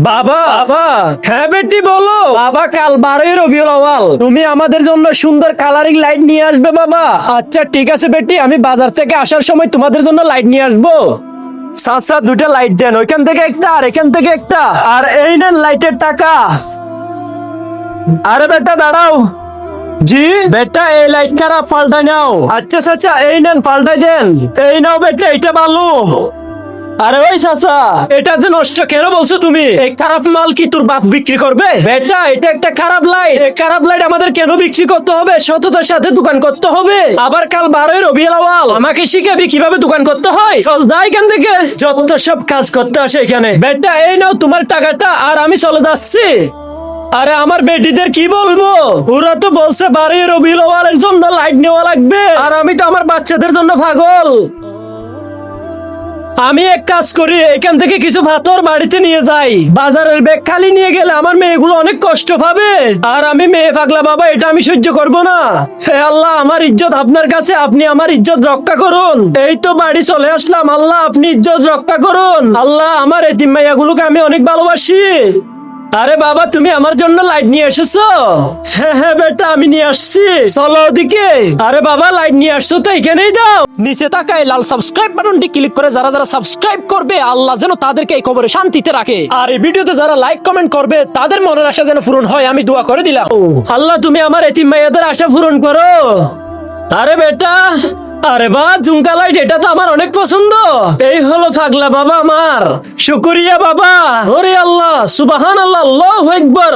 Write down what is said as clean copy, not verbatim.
বাবা বাবা, হ্যাঁ বেটি বলো। বাবা কাল 12ই রবিউল আউয়াল, তুমি আমাদের জন্য সুন্দর কালারিং লাইট নিয়ে আসবে বাবা। আচ্ছা ঠিক আছে বেটি, আমি বাজার থেকে আসার সময় তোমাদের জন্য লাইট নিয়ে আসবো। চাচা দুইটা লাইট দেন, ওইখান থেকে একটা আর এখান থেকে একটা। আর এই নেন লাইটের টাকা। আরে বেটা দাঁড়াও। জি বেটা, এই লাইট খারাপ, পাল্টাই নাও। আচ্ছা চাচা এই নেন, পাল্টাই দেন। এই নাও বেটা, এটা ভালো। আরে ওই চাচা, এটা যে নষ্ট কেন বলছো তুমি? এই খারাপ মাল কি তোর বাপ বিক্রি করবে? বেটা এটা একটা খারাপ লাইট, এই খারাপ লাইট আমাদের কেন বিক্রি করতে হবে? সততার সাথে দোকান করতে হবে। আবার কাল 12ই রবিউল আউয়াল, আমাকে শিখাবি কিভাবে দোকান করতে হয়? চল যাই এখান থেকে, যত সব কাজ করতে আসে এখানে। বেটা এই নাও তোমার টাকাটা, আর আমি চলে যাচ্ছি। আরে আমার বেটিদের কি বলবো, ওরা তো বলছে 12ই রবিউল আউয়ালের জন্য লাইট নেওয়া লাগবে, আর আমি তো আমার বাচ্চাদের জন্য পাগল। আমি এক কাজ করি, এখান থেকে কিছু পাথর বাড়িতে নিয়ে যাই। বাজারের ব্যাগ খালি নিয়ে গেলে আমার মেয়েগুলো অনেক কষ্ট পাবে, আর আমি মেয়ে পাগলা বাবা, এটা আমি সহ্য করব না। হে আল্লাহ, আমার ইজ্জত আপনার কাছে, আপনি আমার ইজ্জত রক্ষা করুন। এই তো বাড়ি চলে আসলাম, আল্লাহ আপনি ইজ্জত রক্ষা করুন। আল্লাহ, আমার এতিম মাইয়াগুলোকে আমি অনেক ভালোবাসি। আরে বাবা, তুমি আমার জন্য লাইট নিয়ে এসেছো? হ্যাঁ হ্যাঁ বেটা, আমি নিয়ে আসছি, চলো ওদিকে। আরে বাবা, লাইট নিয়ে আসছো তো এখানেই দাও। নিচে তাকায় লাল সাবস্ক্রাইব বাটনটি ক্লিক করে যারা যারা সাবস্ক্রাইব করবে, আল্লাহ যেন তাদেরকে এই কবরে শান্তিতে রাখে। আর এই ভিডিওতে যারা লাইক কমেন্ট করবে, তাদের মনের আশা যেন পূরণ হয়, আমি দোয়া করে দিলাম। আল্লাহ তুমি আমার এতিম মাইয়াদের আশা পূরণ করো। আরে বেটা, আরে বা ঝুমকা লাইট, এটা তো আমার অনেক পছন্দ। এই হলো পাগলা বাবা আমার, শুকরিয়া বাবা। ওরে আল্লাহ, সুবহানাল্লাহ, আল্লাহু আকবার।